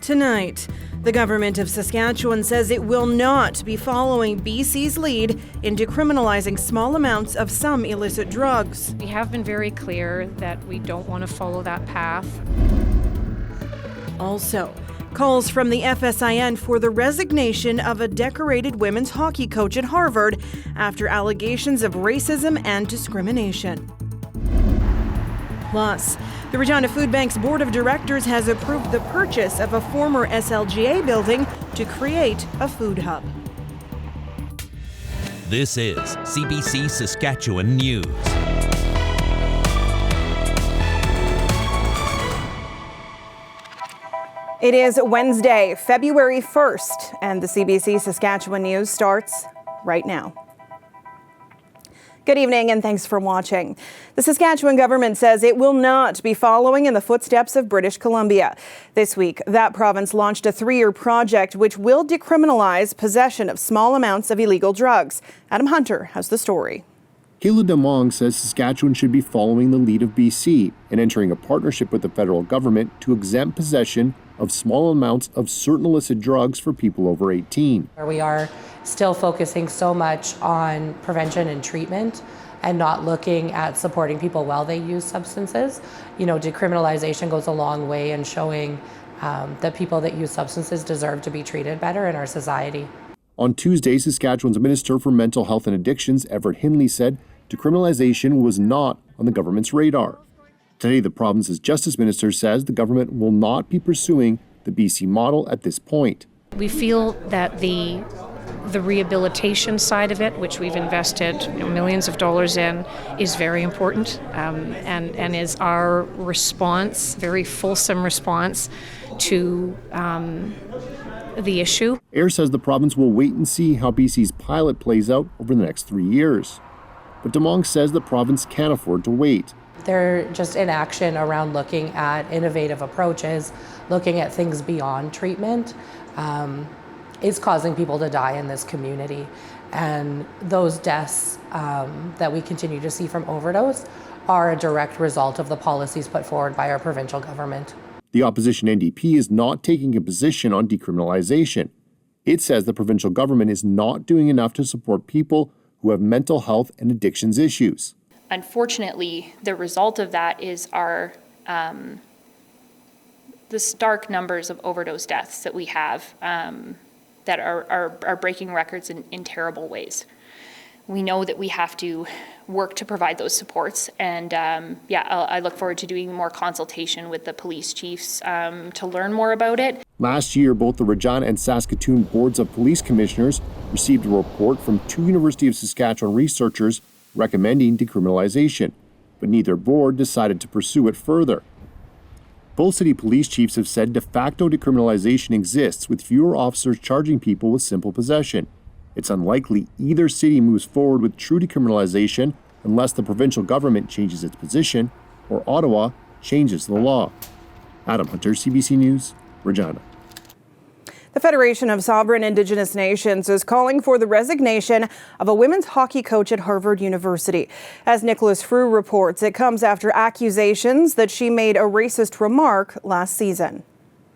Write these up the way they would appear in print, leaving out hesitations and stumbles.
Tonight, the Government of Saskatchewan says it will not be following BC's lead in decriminalizing small amounts of some illicit drugs. We have been very clear that we don't want to follow that path. Also, calls from the FSIN for the resignation of a decorated women's hockey coach at Harvard after allegations of racism and discrimination. Plus, the Regina Food Bank's board of directors has approved the purchase of a former SLGA building to create a food hub. This is CBC Saskatchewan News. It is Wednesday, February 1st, and the CBC Saskatchewan News starts right now. Good evening and thanks for watching. The Saskatchewan government says it will not be following in the footsteps of British Columbia. This week, that province launched a 3-year project which will decriminalize possession of small amounts of illegal drugs. Adam Hunter has the story. Kayla DeMong says Saskatchewan should be following the lead of BC and entering a partnership with the federal government to exempt possession of small amounts of certain illicit drugs for people over 18. We are still focusing so much on prevention and treatment and not looking at supporting people while they use substances. You know, decriminalization goes a long way in showing that people that use substances deserve to be treated better in our society. On Tuesday, Saskatchewan's Minister for Mental Health and Addictions, Everett Hindley, said decriminalization was not on the government's radar. Today, the province's Justice Minister says the government will not be pursuing the BC model at this point. We feel that the rehabilitation side of it, which we've invested millions of dollars in, is very important and is our response, very fulsome response to the issue. AIR says the province will wait and see how BC's pilot plays out over the next 3 years. But DeMong says the province can't afford to wait. They're just in action around looking at innovative approaches, looking at things beyond treatment, is causing people to die in this community. And those deaths that we continue to see from overdose are a direct result of the policies put forward by our provincial government. The opposition NDP is not taking a position on decriminalization. It says the provincial government is not doing enough to support people who have mental health and addictions issues. Unfortunately, the result of that is the stark numbers of overdose deaths that we have that are breaking records in terrible ways. We know that we have to work to provide those supports, and I look forward to doing more consultation with the police chiefs to learn more about it. Last year, both the Regina and Saskatoon boards of police commissioners received a report from 2 University of Saskatchewan researchers recommending decriminalization, but neither board decided to pursue it further. Both city police chiefs have said de facto decriminalization exists, with fewer officers charging people with simple possession. It's unlikely either city moves forward with true decriminalization unless the provincial government changes its position or Ottawa changes the law. Adam Hunter, CBC News, Regina. The Federation of Sovereign Indigenous Nations is calling for the resignation of a women's hockey coach at Harvard University. As Nicholas Frew reports, it comes after accusations that she made a racist remark last season.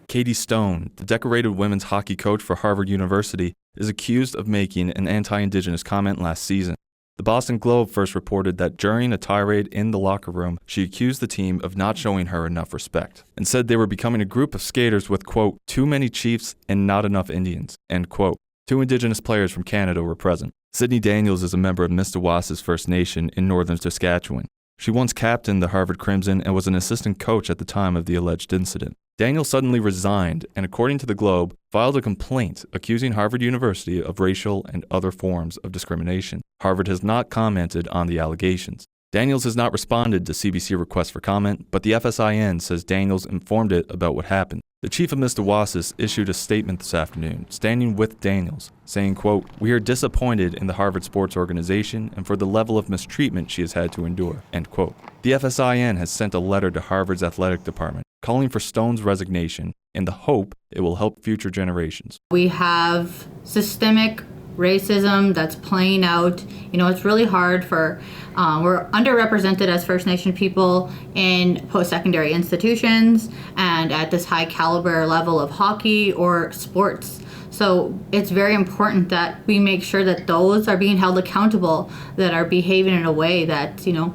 Katie Stone, the decorated women's hockey coach for Harvard University, is accused of making an anti-Indigenous comment last season. The Boston Globe first reported that during a tirade in the locker room, she accused the team of not showing her enough respect and said they were becoming a group of skaters with, quote, too many Chiefs and not enough Indians, end quote. 2 Indigenous players from Canada were present. Sydney Daniels is a member of Mistawassa's First Nation in northern Saskatchewan. She once captained the Harvard Crimson and was an assistant coach at the time of the alleged incident. Daniels suddenly resigned and, according to the Globe, filed a complaint accusing Harvard University of racial and other forms of discrimination. Harvard has not commented on the allegations. Daniels has not responded to CBC requests for comment, but the FSIN says Daniels informed it about what happened. The chief of Mistawassa's issued a statement this afternoon, standing with Daniels, saying, quote, "We are disappointed in the Harvard Sports Organization and for the level of mistreatment she has had to endure," end quote. The FSIN has sent a letter to Harvard's athletic department calling for Stone's resignation in the hope it will help future generations. We have systemic racism that's playing out. You know, it's really hard for, we're underrepresented as First Nation people in post-secondary institutions and at this high caliber level of hockey or sports. So it's very important that we make sure that those are being held accountable, that are behaving in a way that, you know,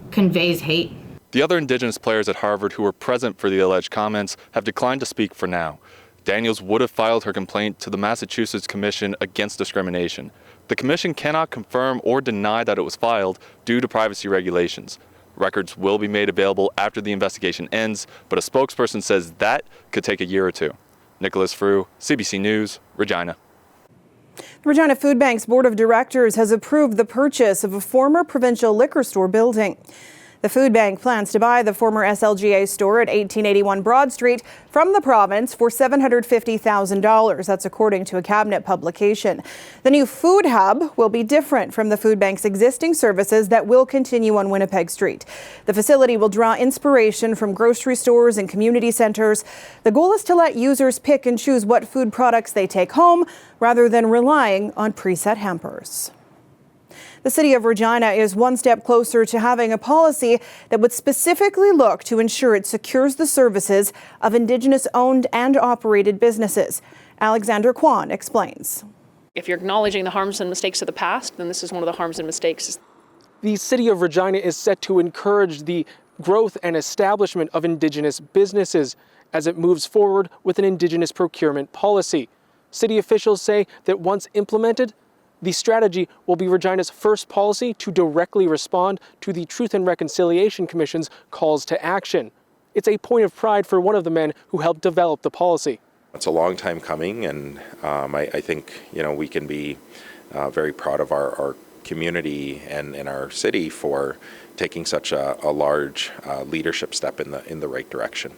conveys hate. The other Indigenous players at Harvard who were present for the alleged comments have declined to speak for now. Daniels would have filed her complaint to the Massachusetts Commission Against Discrimination. The commission cannot confirm or deny that it was filed due to privacy regulations. Records will be made available after the investigation ends, but a spokesperson says that could take a year or two. Nicholas Frew, CBC News, Regina. The Regina Food Bank's Board of Directors has approved the purchase of a former provincial liquor store building. The food bank plans to buy the former SLGA store at 1881 Broad Street from the province for $750,000. That's according to a cabinet publication. The new food hub will be different from the food bank's existing services that will continue on Winnipeg Street. The facility will draw inspiration from grocery stores and community centres. The goal is to let users pick and choose what food products they take home rather than relying on preset hampers. The City of Regina is one step closer to having a policy that would specifically look to ensure it secures the services of Indigenous-owned and operated businesses. Alexander Kwan explains. If you're acknowledging the harms and mistakes of the past, then this is one of the harms and mistakes. The City of Regina is set to encourage the growth and establishment of Indigenous businesses as it moves forward with an Indigenous procurement policy. City officials say that once implemented, the strategy will be Regina's first policy to directly respond to the Truth and Reconciliation Commission's calls to action. It's a point of pride for one of the men who helped develop the policy. It's a long time coming, and I think, you know, we can be very proud of our community and our city for taking such a large leadership step in the right direction.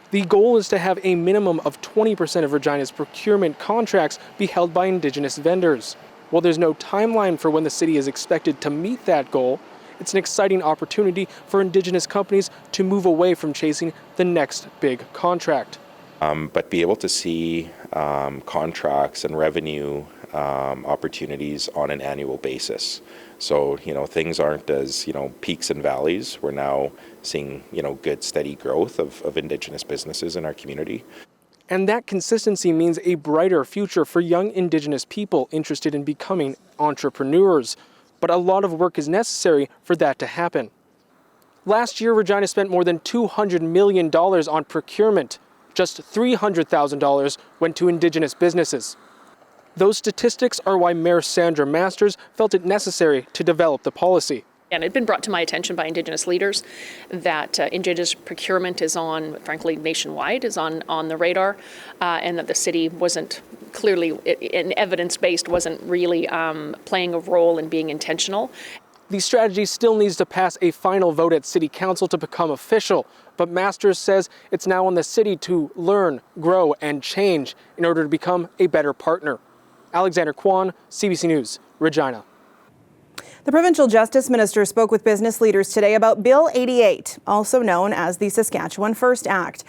The goal is to have a minimum of 20% of Regina's procurement contracts be held by Indigenous vendors. While there's no timeline for when the city is expected to meet that goal, it's an exciting opportunity for Indigenous companies to move away from chasing the next big contract. But be able to see contracts and revenue opportunities on an annual basis. So, you know, things aren't as, you know, peaks and valleys. We're now seeing, you know, good steady growth of Indigenous businesses in our community. And that consistency means a brighter future for young Indigenous people interested in becoming entrepreneurs. But a lot of work is necessary for that to happen. Last year, Regina spent more than $200 million on procurement. Just $300,000 went to Indigenous businesses. Those statistics are why Mayor Sandra Masters felt it necessary to develop the policy. And it had been brought to my attention by Indigenous leaders that Indigenous procurement is on, frankly, nationwide, is on the radar, and that the city wasn't clearly, in evidence-based, wasn't really playing a role in being intentional. The strategy still needs to pass a final vote at City Council to become official, but Masters says it's now on the city to learn, grow, and change in order to become a better partner. Alexander Kwan, CBC News, Regina. The Provincial Justice Minister spoke with business leaders today about Bill 88, also known as the Saskatchewan First Act.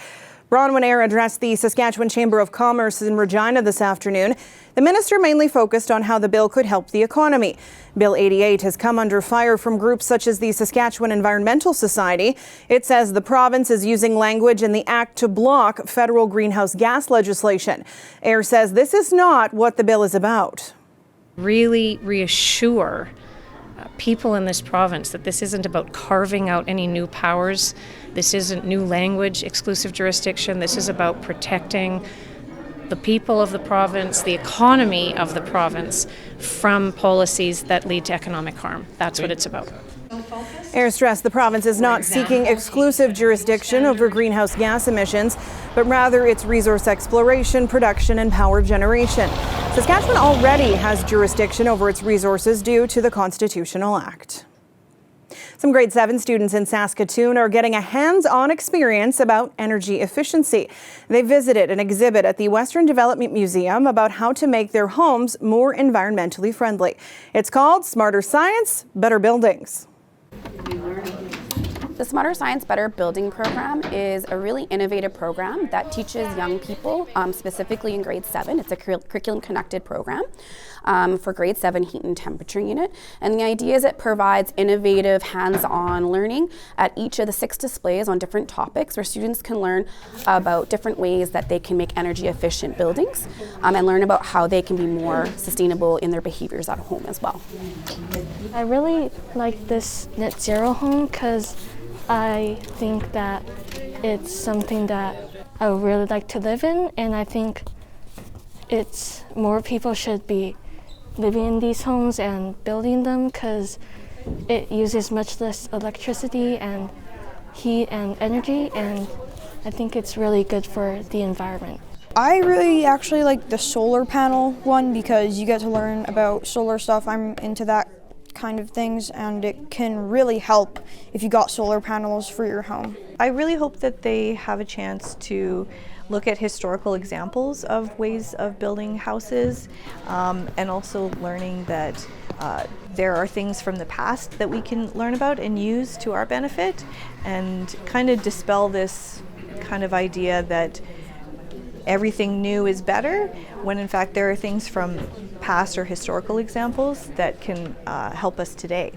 Bronwyn Eyre addressed the Saskatchewan Chamber of Commerce in Regina this afternoon. The minister mainly focused on how the bill could help the economy. Bill 88 has come under fire from groups such as the Saskatchewan Environmental Society. It says the province is using language in the act to block federal greenhouse gas legislation. Eyre says this is not what the bill is about. Really reassure people in this province that this isn't about carving out any new powers. This isn't new language, exclusive jurisdiction. This is about protecting the people of the province, the economy of the province, from policies that lead to economic harm. That's what it's about. Eyre stressed the province is not seeking exclusive jurisdiction over greenhouse gas emissions, but rather its resource exploration, production, and power generation. Saskatchewan already has jurisdiction over its resources due to the Constitutional Act. Some grade 7 students in Saskatoon are getting a hands-on experience about energy efficiency. They visited an exhibit at the Western Development Museum about how to make their homes more environmentally friendly. It's called Smarter Science, Better Buildings. The The Smarter Science, Better Building program is a really innovative program that teaches young people, specifically in grade 7. It's a curriculum-connected program for grade 7 heat and temperature unit. And the idea is it provides innovative hands-on learning at each of the 6 displays on different topics where students can learn about different ways that they can make energy-efficient buildings and learn about how they can be more sustainable in their behaviors at home as well. I really like this net zero home because I think that it's something that I would really like to live in, and I think it's more people should be living in these homes and building them because it uses much less electricity and heat and energy, and I think it's really good for the environment. I really actually like the solar panel one because you get to learn about solar stuff. I'm into that kind of things, and it can really help if you got solar panels for your home. I really hope that they have a chance to look at historical examples of ways of building houses, and also learning that there are things from the past that we can learn about and use to our benefit, and kind of dispel this kind of idea that everything new is better, when in fact there are things from past or historical examples that can help us today.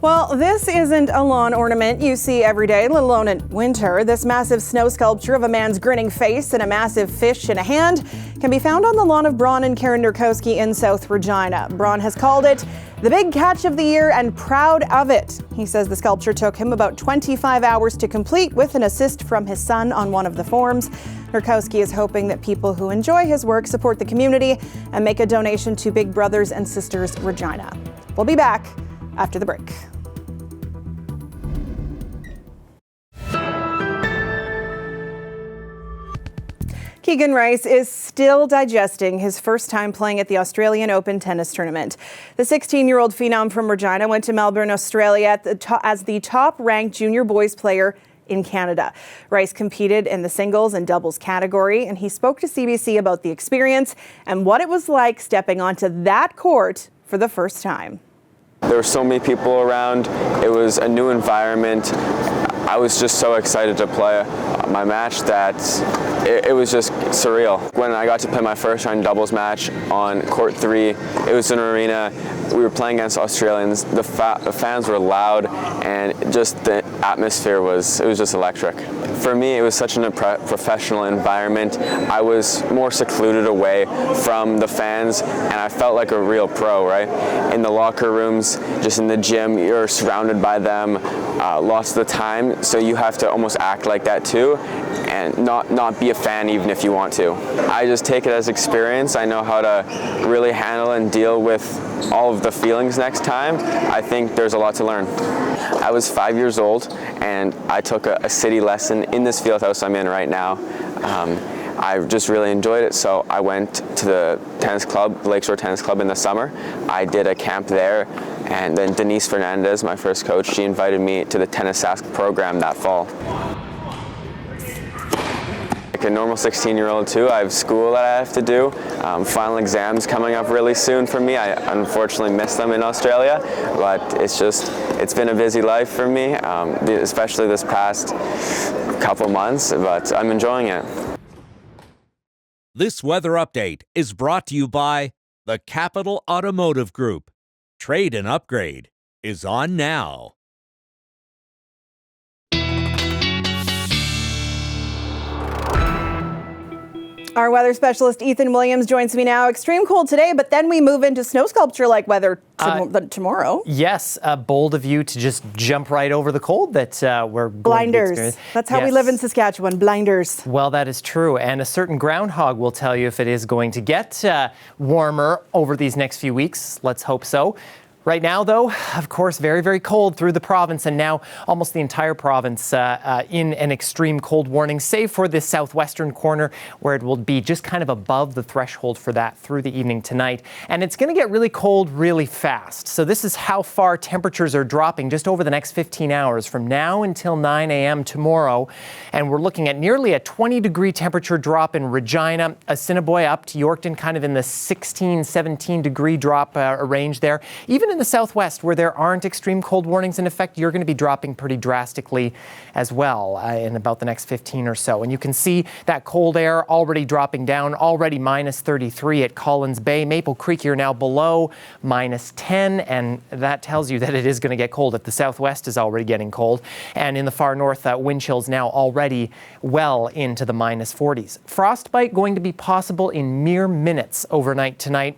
Well, this isn't a lawn ornament you see every day, let alone in winter. This massive snow sculpture of a man's grinning face and a massive fish in a hand can be found on the lawn of Braun and Karen Nurkowski in South Regina. Braun has called it the big catch of the year and proud of it. He says the sculpture took him about 25 hours to complete with an assist from his son on one of the forms. Nurkowski is hoping that people who enjoy his work support the community and make a donation to Big Brothers and Sisters Regina. We'll be back after the break. Keegan Rice is still digesting his first time playing at the Australian Open tennis tournament. The 16-year-old phenom from Regina went to Melbourne, Australia as the top-ranked junior boys player in Canada. Rice competed in the singles and doubles category, and he spoke to CBC about the experience and what it was like stepping onto that court for the first time. There were so many people around. It was a new environment. I was just so excited to play my match that it was just surreal. When I got to play my first round doubles match on court 3, it was in an arena. We were playing against Australians. The fans were loud, and just the atmosphere was just electric. For me, it was such a professional environment. I was more secluded away from the fans, and I felt like a real pro, right? In the locker rooms, just in the gym, you're surrounded by them lots of the time, so you have to almost act like that too, and not be a fan even if you want to. I just take it as experience. I know how to really handle and deal with all of the feelings next time. I think there's a lot to learn. I was 5 years old, and I took a city lesson in this field house I'm in right now. I just really enjoyed it, so I went to the tennis club, Lakeshore Tennis Club, in the summer. I did a camp there, and then Denise Fernandez, my first coach, she invited me to the Tennis Sask program that fall. Like a normal 16-year-old too, I have school that I have to do. Final exams coming up really soon for me. I unfortunately missed them in Australia, but it's been a busy life for me, especially this past couple months, but I'm enjoying it. This weather update is brought to you by the Capital Automotive Group. Trade and upgrade is on now. Our weather specialist Ethan Williams joins me now. Extreme cold today, but then we move into snow sculpture-like weather tomorrow. Yes, bold of you to just jump right over the cold that we're blinders. That's how we live in Saskatchewan, blinders. Well, that is true, and a certain groundhog will tell you if it is going to get warmer over these next few weeks. Let's hope so. Right now, though, of course, very, very cold through the province, and now almost the entire province in an extreme cold warning, save for the southwestern corner, where it will be just kind of above the threshold for that through the evening tonight. And it's going to get really cold really fast. So this is how far temperatures are dropping just over the next 15 hours from now until 9 a.m. tomorrow. And we're looking at nearly a 20-degree temperature drop in Regina, Assiniboia up to Yorkton, kind of in the 16, 17-degree drop range there. Even in the southwest where there aren't extreme cold warnings in effect, you're going to be dropping pretty drastically as well in about the next 15 or so. And you can see that cold air already dropping down, already minus 33 at Collins Bay. Maple Creek, you're now below minus 10, and that tells you that it is going to get cold. If the southwest is already getting cold, and in the far north, wind chills now already well into the minus 40s. Frostbite going to be possible in mere minutes overnight tonight.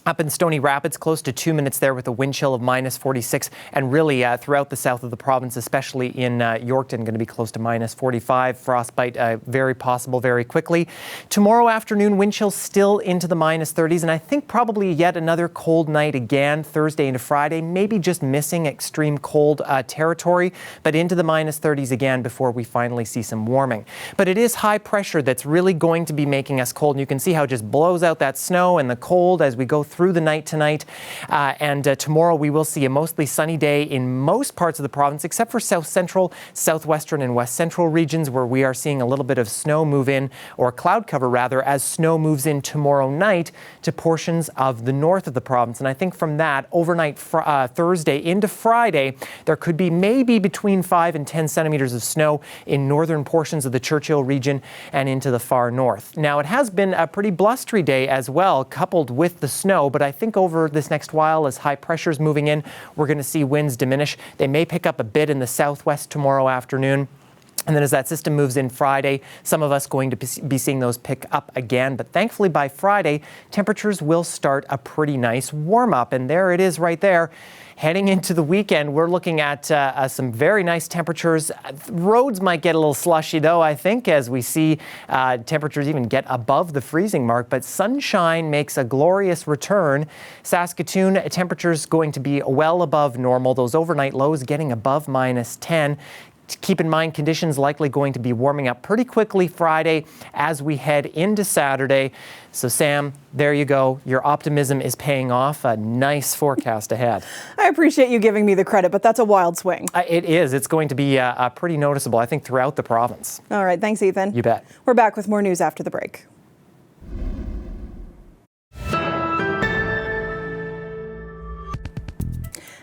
Up in Stony Rapids, close to 2 minutes there with a wind chill of minus 46, and really throughout the south of the province, especially in Yorkton, going to be close to minus 45. Frostbite very possible very quickly. Tomorrow afternoon, wind chills still into the minus 30s, and I think probably yet another cold night again, Thursday into Friday, maybe just missing extreme cold territory, but into the minus 30s again before we finally see some warming. But it is high pressure that's really going to be making us cold, and you can see how it just blows out that snow and the cold as we go through the night tonight. And tomorrow we will see a mostly sunny day in most parts of the province, except for south central, southwestern and west central regions where we are seeing a little bit of snow move in, or cloud cover rather, as snow moves in tomorrow night to portions of the north of the province. And I think from that overnight Thursday into Friday, there could be maybe between 5 and 10 centimeters of snow in northern portions of the Churchill region and into the far north. Now, it has been a pretty blustery day as well, coupled with the snow, but I think over this next while, as high pressure is moving in, we're going to see winds diminish. They may pick up a bit in the southwest tomorrow afternoon. And then as that system moves in Friday, some of us going to be seeing those pick up again. But thankfully by Friday, temperatures will start a pretty nice warm up. And there it is right there. Heading into the weekend, we're looking at some very nice temperatures. Roads might get a little slushy, though, I think, as we see temperatures even get above the freezing mark. But sunshine makes a glorious return. Saskatoon, temperatures going to be well above normal. Those overnight lows getting above minus 10. Keep in mind, conditions likely going to be warming up pretty quickly Friday as we head into Saturday. So, Sam, there you go. Your optimism is paying off. A nice forecast ahead. I appreciate you giving me the credit, but that's a wild swing. It is. It's going to be pretty noticeable, I think, throughout the province. All right. Thanks, Ethan. You bet. We're back with more news after the break.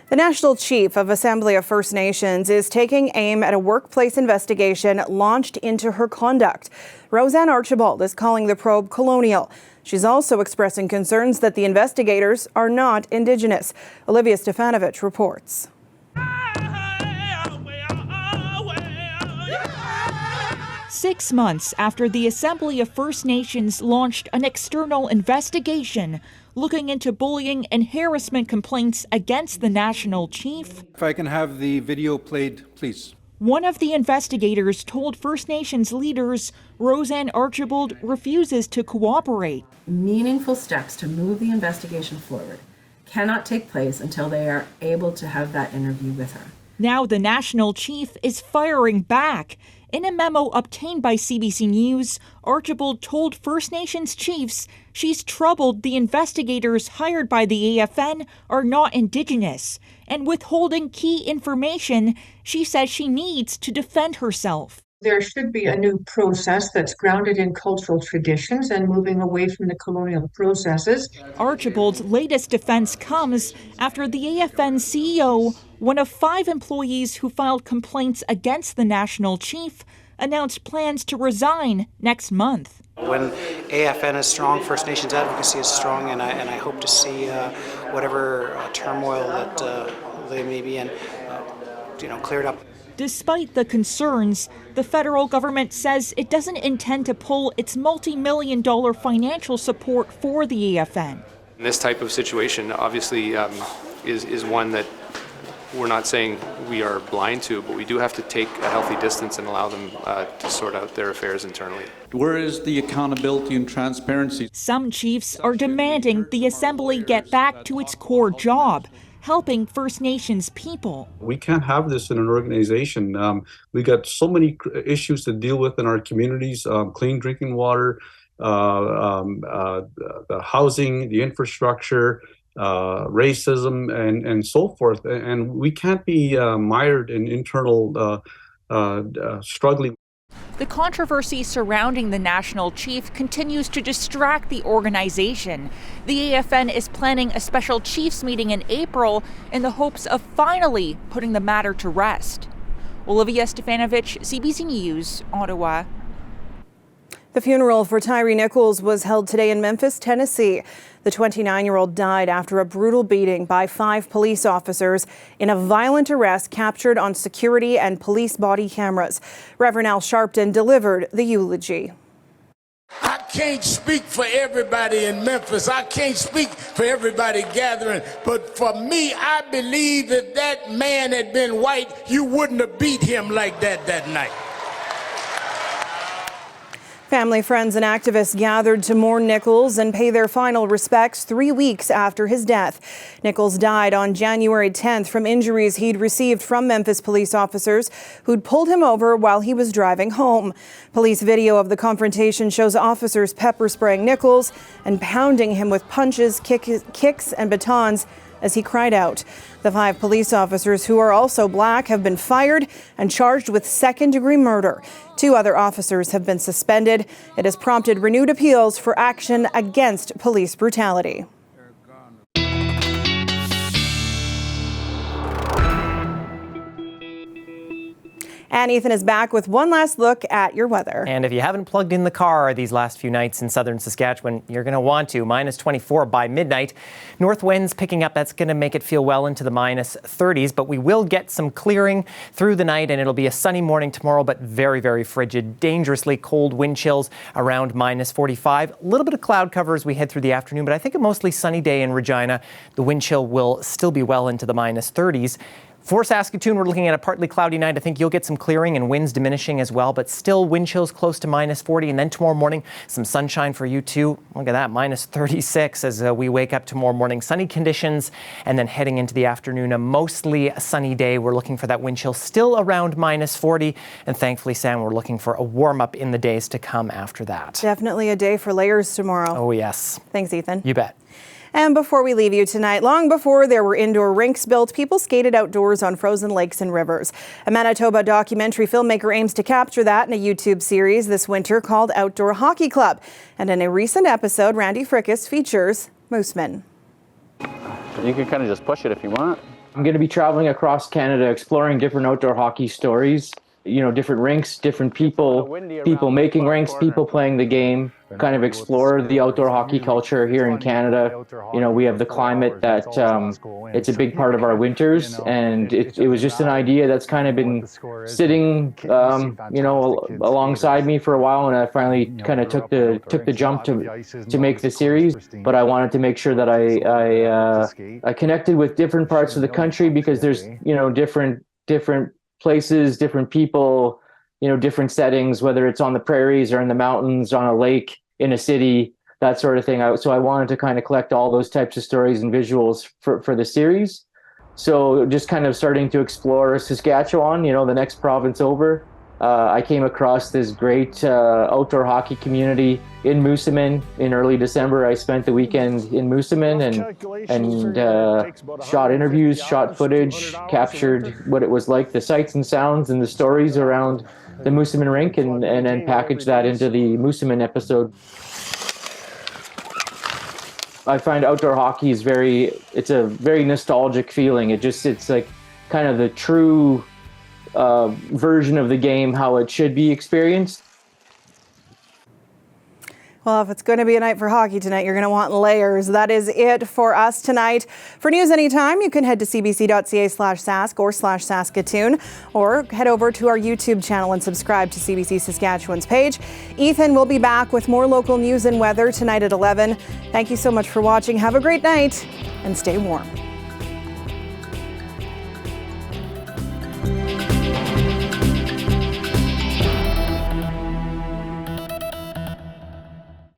The National Chief of Assembly of First Nations is taking aim at a workplace investigation launched into her conduct. Roseanne Archibald is calling the probe colonial. She's also expressing concerns that the investigators are not Indigenous. Olivia Stefanovic reports. 6 months after the Assembly of First Nations launched an external investigation looking into bullying and harassment complaints against the National Chief. If I can have the video played, please. One of the investigators told First Nations leaders Roseanne Archibald refuses to cooperate. Meaningful steps to move the investigation forward cannot take place until they are able to have that interview with her. Now the National Chief is firing back. In a memo obtained by CBC News, Archibald told First Nations chiefs she's troubled the investigators hired by the AFN are not Indigenous, and withholding key information she says she needs to defend herself. There should be a new process that's grounded in cultural traditions and moving away from the colonial processes. Archibald's latest defense comes after the AFN CEO, one of 5 employees who filed complaints against the National Chief, announced plans to resign next month. When AFN is strong, First Nations advocacy is strong, and I hope to see whatever turmoil that they may be in, cleared up. Despite the concerns, the federal government says it doesn't intend to pull its multi-million-dollar financial support for the AFN. This type of situation obviously is one that we're not saying we are blind to, but we do have to take a healthy distance and allow them to sort out their affairs internally. Where is the accountability and transparency? Some chiefs are demanding the Assembly get back to its core job, helping First Nations people. We can't have this in an organization. We got so many issues to deal with in our communities, clean drinking water, the housing, the infrastructure, racism, and so forth. And we can't be mired in internal struggling. the controversy surrounding the national chief continues to distract the organization. The AFN is planning a special chiefs meeting in April in the hopes of finally putting the matter to rest. Olivia Stefanovich, CBC News, Ottawa. The funeral for Tyre Nichols was held today in Memphis, Tennessee. The 29-year-old died after a brutal beating by 5 police officers in a violent arrest captured on security and police body cameras. Reverend Al Sharpton delivered the eulogy. I can't speak for everybody in Memphis. I can't speak for everybody gathering. But for me, I believe if that man had been white, you wouldn't have beat him like that night. Family, friends, and activists gathered to mourn Nichols and pay their final respects 3 weeks after his death. Nichols died on January 10th from injuries he'd received from Memphis police officers who'd pulled him over while he was driving home. Police video of the confrontation shows officers pepper spraying Nichols and pounding him with punches, kicks, and batons as he cried out. The 5 police officers, who are also black, have been fired and charged with second-degree murder. 2 other officers have been suspended. It has prompted renewed appeals for action against police brutality. And Ethan is back with one last look at your weather. And if you haven't plugged in the car these last few nights in southern Saskatchewan, you're going to want to. -24 by midnight. North winds picking up. That's going to make it feel well into the -30s. But we will get some clearing through the night, and it'll be a sunny morning tomorrow, but very, very frigid. Dangerously cold wind chills around -45. A little bit of cloud cover as we head through the afternoon, but I think a mostly sunny day in Regina. The wind chill will still be well into the -30s. For Saskatoon, we're looking at a partly cloudy night. I think you'll get some clearing and winds diminishing as well, but still wind chills close to -40. And then tomorrow morning, some sunshine for you too. Look at that, -36 as we wake up tomorrow morning. Sunny conditions, and then heading into the afternoon, a mostly sunny day. We're looking for that wind chill still around -40. And thankfully, Sam, we're looking for a warm up in the days to come after that. Definitely a day for layers tomorrow. Oh, yes. Thanks, Ethan. You bet. And before we leave you tonight, long before there were indoor rinks built, people skated outdoors on frozen lakes and rivers. A Manitoba documentary filmmaker aims to capture that in a YouTube series this winter called Outdoor Hockey Club. And in a recent episode, Randy Frickus features Mooseman. You can kind of just push it if you want. I'm going to be traveling across Canada, exploring different outdoor hockey stories. You know, different rinks, different people making rinks, people playing the game, kind of explore the outdoor hockey culture here in Canada. You know, we have the climate that it's a big part of our winters, and it was just an idea that's kind of been sitting, you know, alongside me for a while, and I finally kind of took the jump to make the series. But I wanted to make sure that I connected with different parts of the country, because there's, you know, different places, different people, you know, different settings, whether it's on the prairies or in the mountains, on a lake, in a city, that sort of thing. So I wanted to kind of collect all those types of stories and visuals for the series. So just kind of starting to explore Saskatchewan, you know, the next province over. I came across this great outdoor hockey community in Mooseman in early December. I spent the weekend in Mooseman and shot interviews, shot footage, captured what it was like, the sights and sounds and the stories around the Mooseman rink, and then packaged that into the Mooseman episode. I find outdoor hockey is it's a very nostalgic feeling. It's like kind of the true version of the game, how it should be experienced. Well, if it's going to be a night for hockey tonight, you're going to want layers. That is it for us tonight. For news anytime, you can head to cbc.ca/sask or /Saskatoon, or head over to our YouTube channel and subscribe to CBC Saskatchewan's page. Ethan will be back with more local news and weather tonight at 11. Thank you so much for watching. Have a great night and stay warm.